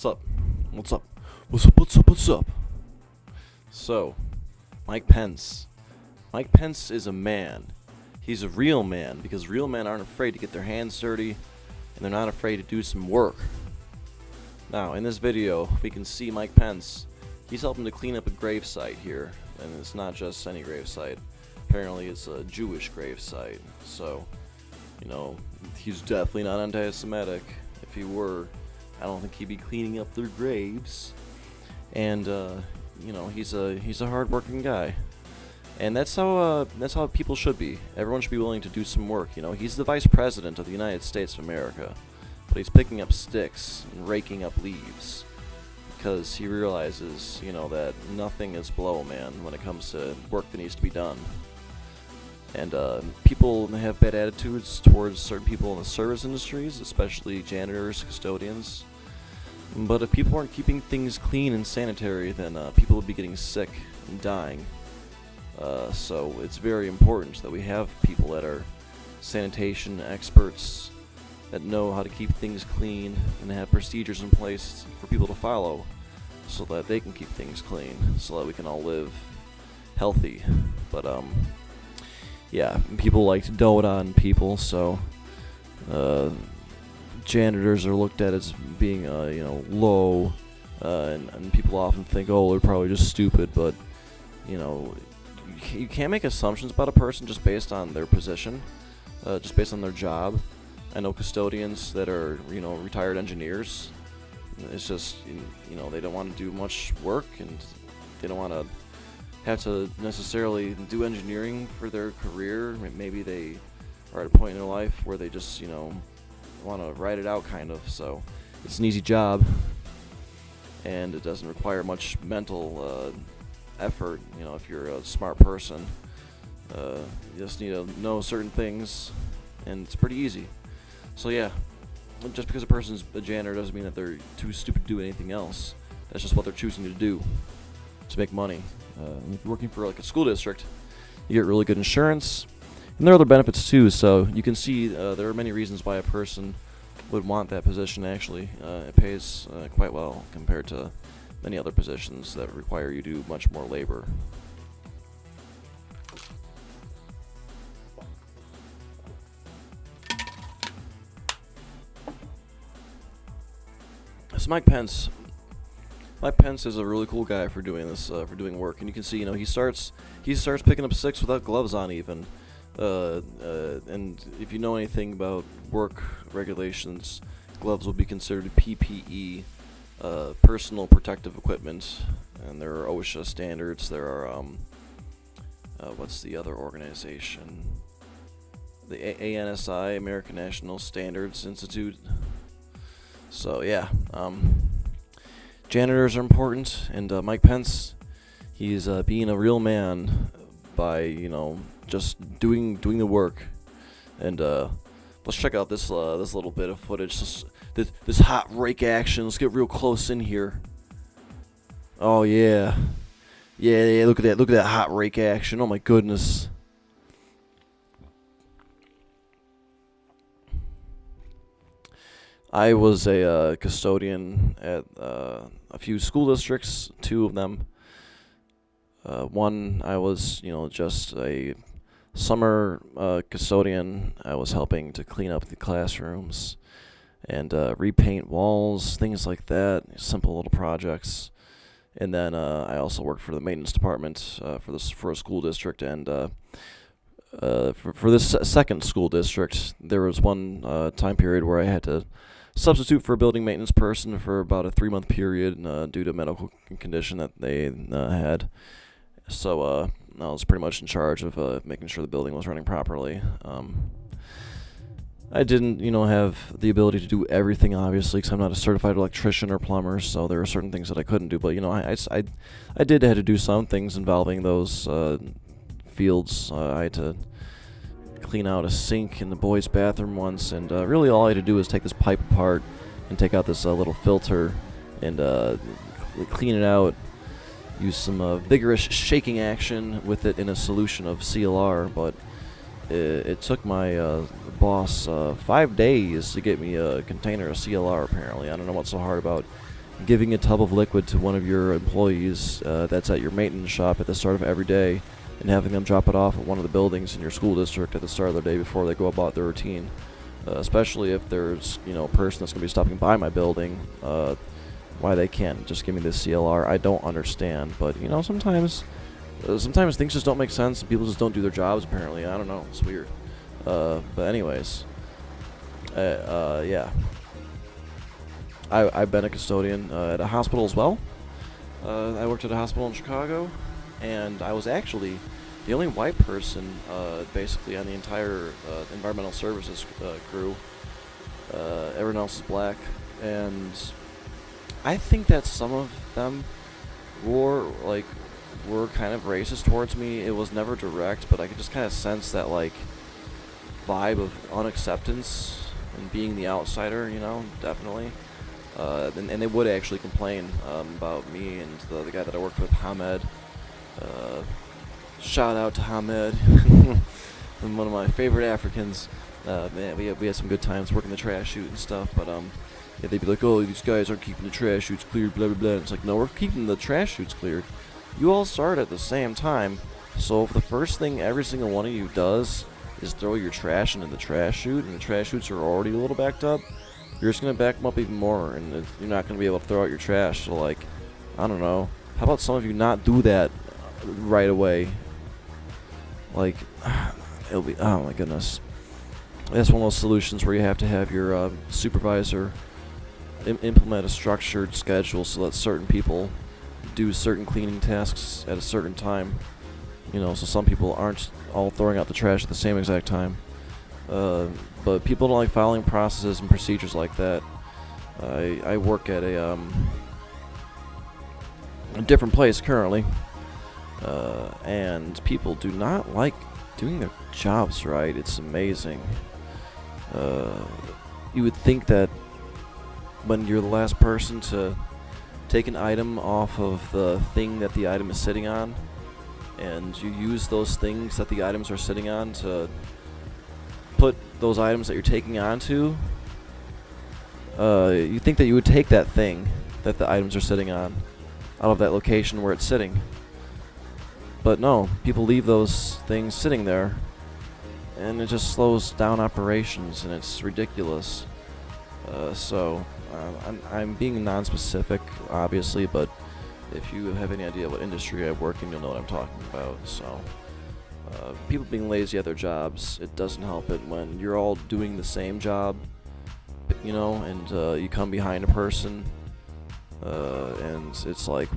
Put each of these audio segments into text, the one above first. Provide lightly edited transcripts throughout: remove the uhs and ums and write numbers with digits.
What's up? What's up? What's up? What's up? What's up? So, Mike Pence. Mike Pence is a man. He's a real man because real men aren't afraid to get their hands dirty and they're not afraid to do some work. Now, in this video, we can see Mike Pence. He's helping to clean up a gravesite here, and it's not just any gravesite. Apparently, it's a Jewish gravesite. So, he's definitely not anti-Semitic. If he were, I don't think he'd be cleaning up their graves. And he's a hard-working guy, and that's how people should be. Everyone should be willing to do some work. He's the vice president of the United States of America, but he's picking up sticks and raking up leaves because he realizes, that nothing is below man when it comes to work that needs to be done. And people have bad attitudes towards certain people in the service industries, especially janitors, custodians. But if people aren't keeping things clean and sanitary, then people will be getting sick and dying. So it's very important that we have people that are sanitation experts that know how to keep things clean and have procedures in place for people to follow so that they can keep things clean, so that we can all live healthy. But yeah, people like to dote on people, so janitors are looked at as being low, and people often think, oh, they're probably just stupid. But you can't make assumptions about a person just based on their position, just based on their job. I know custodians that are retired engineers. It's just they don't want to do much work, and they don't want to have to necessarily do engineering for their career. Maybe they are at a point in their life where they just want to ride it out, kind of. So it's an easy job, and it doesn't require much mental effort. If you're a smart person, you just need to know certain things, and it's pretty easy. So yeah, just because a person's a janitor doesn't mean that they're too stupid to do anything else. That's just what they're choosing to do to make money. If you're working for like a school district, you get really good insurance, and there are other benefits too. So you can see there are many reasons why a person would want that position. Actually, it pays quite well compared to many other positions that require you to do much more labor. So Mike Pence is a really cool guy for doing this, for doing work, and you can see, he starts picking up sticks without gloves on, even. And if you know anything about work regulations, gloves will be considered PPE, personal protective equipment, and there are OSHA standards. There are what's the other organization? The ANSI, American National Standards Institute. So yeah, janitors are important, and Mike Pence, he's being a real man by just doing the work. And let's check out this little bit of footage. This hot rake action. Let's get real close in here. Oh yeah, yeah. Look at that hot rake action. Oh my goodness. I was a custodian at a few school districts, 2 of them. One, I was, just a summer custodian. I was helping to clean up the classrooms and repaint walls, things like that, simple little projects. And then I also worked for the maintenance department for a school district. And for this second school district, there was one time period where I had to substitute for a building maintenance person for about a 3-month period due to a medical condition that they had. So I was pretty much in charge of making sure the building was running properly. I didn't, have the ability to do everything, obviously, because I'm not a certified electrician or plumber, so there are certain things that I couldn't do. But, I did have to do some things involving those fields. I had to clean out a sink in the boys' bathroom once, and really all I had to do was take this pipe apart and take out this little filter and clean it out. Use some vigorous shaking action with it in a solution of CLR, but it took my boss 5 days to get me a container of CLR, apparently. I don't know what's so hard about giving a tub of liquid to one of your employees that's at your maintenance shop at the start of every day, and having them drop it off at one of the buildings in your school district at the start of their day before they go about their routine. Especially if there's a person that's going to be stopping by my building, why they can't just give me this CLR, I don't understand. But sometimes things just don't make sense, and people just don't do their jobs. Apparently, I don't know. It's weird. But anyways, yeah. I've been a custodian at a hospital as well. I worked at a hospital in Chicago, and I was actually the only white person basically on the entire environmental services crew. Everyone else is black, and I think that some of them were kind of racist towards me. It was never direct, but I could just kind of sense that vibe of unacceptance and being the outsider, definitely. And they would actually complain about me and the guy that I worked with, Hamed. Shout out to Hamed, one of my favorite Africans. Man, we had some good times working the trash chute and stuff, but yeah, they'd be like, oh, these guys aren't keeping the trash chutes cleared, blah, blah, blah. And it's like, no, we're keeping the trash chutes cleared. You all start at the same time, so if the first thing every single one of you does is throw your trash into the trash chute, and the trash chutes are already a little backed up, you're just going to back them up even more, and you're not going to be able to throw out your trash. So, I don't know. How about some of you not do that right away? It'll be, oh my goodness. That's one of those solutions where you have to have your supervisor implement a structured schedule so that certain people do certain cleaning tasks at a certain time. So some people aren't all throwing out the trash at the same exact time. But people don't like following processes and procedures like that. I work at a different place currently, and people do not like doing their jobs right. It's amazing. You would think that when you're the last person to take an item off of the thing that the item is sitting on, and you use those things that the items are sitting on to put those items that you're taking onto, you think that you would take that thing that the items are sitting on out of that location where it's sitting. But no, people leave those things sitting there, and it just slows down operations, and it's ridiculous. So I'm being non-specific, obviously, but if you have any idea what industry I work in, you'll know what I'm talking about. So people being lazy at their jobs, it doesn't help it when you're all doing the same job, and you come behind a person, and it's like,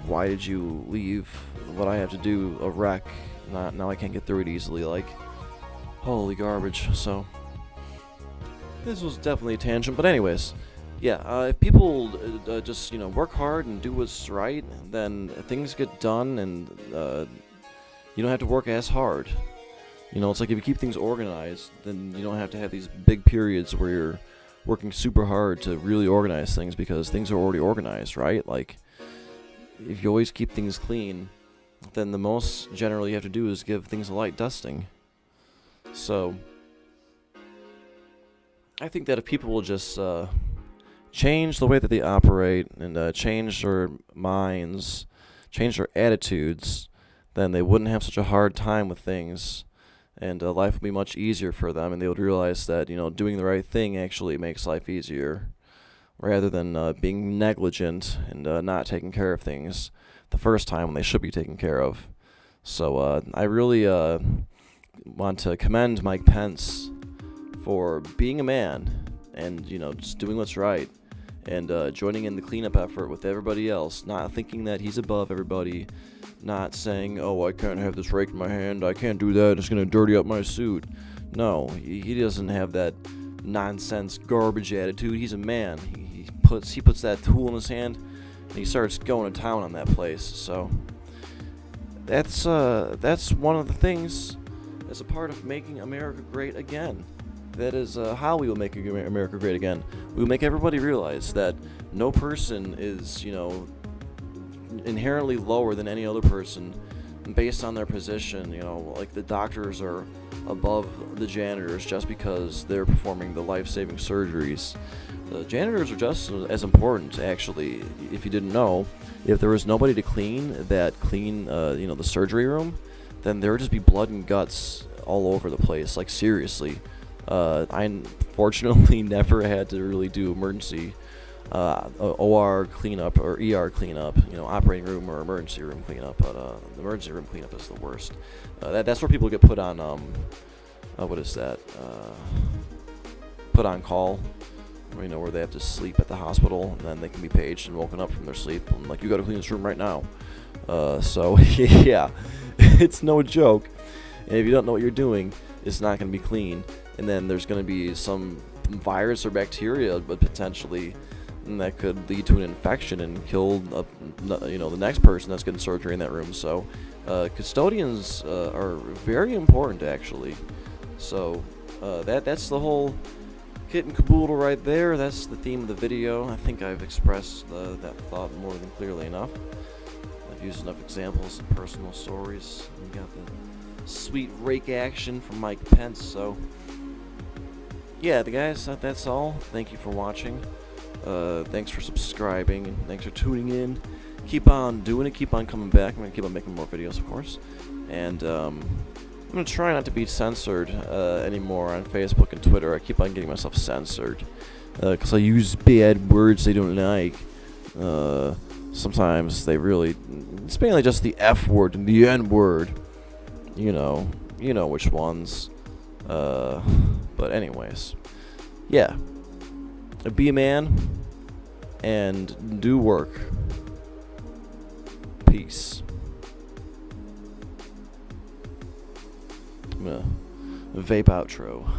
why did you leave what I have to do a wreck? Now I can't get through it easily. Holy garbage. So this was definitely a tangent, but anyways, yeah, if people just work hard and do what's right, then things get done, and you don't have to work as hard. It's like if you keep things organized, then you don't have to have these big periods where you're working super hard to really organize things, because things are already organized, right? If you always keep things clean, then the most generally you have to do is give things a light dusting. So I think that if people will just change the way that they operate, and change their minds, change their attitudes, then they wouldn't have such a hard time with things, and life would be much easier for them, and they would realize that doing the right thing actually makes life easier, rather than being negligent and not taking care of things the first time when they should be taken care of. So I really want to commend Mike Pence for being a man and just doing what's right, and joining in the cleanup effort with everybody else, not thinking that he's above everybody, not saying, oh, I can't have this rake in my hand, I can't do that, it's going to dirty up my suit. No, he doesn't have that nonsense garbage attitude. He's a man. He puts that tool in his hand, and he starts going to town on that place. So that's one of the things as a part of making America great again. That is how we will make America great again. We will make everybody realize that no person is, inherently lower than any other person based on their position. You know, like the doctors are above the janitors just because they're performing the life-saving surgeries. The janitors are just as important, actually. If you didn't know, if there was nobody to clean the surgery room, then there would just be blood and guts all over the place. Like, seriously. I unfortunately never had to really do emergency OR cleanup or ER cleanup, operating room or emergency room cleanup. But the emergency room cleanup is the worst. That's where people get put on, what is that? Put on call. Where they have to sleep at the hospital, and then they can be paged and woken up from their sleep. And, like, you got to clean this room right now. So, yeah, it's no joke. And if you don't know what you're doing, it's not going to be clean. And then there's going to be some virus or bacteria, but potentially that could lead to an infection and kill, the next person that's getting surgery in that room. So, custodians are very important, actually. So, that's the whole kit and caboodle right there. That's the theme of the video. I think I've expressed that thought more than clearly enough. I've used enough examples and personal stories. We got the sweet rake action from Mike Pence. So, yeah, guys, that's all. Thank you for watching. Thanks for subscribing, and thanks for tuning in. Keep on doing it. Keep on coming back. I'm going to keep on making more videos, of course. And I'm going to try not to be censored anymore on Facebook and Twitter. I keep on getting myself censored because I use bad words they don't like. Sometimes they really... It's mainly just the F word and the N word. You know which ones. But anyways, yeah. Be a man and do work. Peace. I'm gonna vape outro.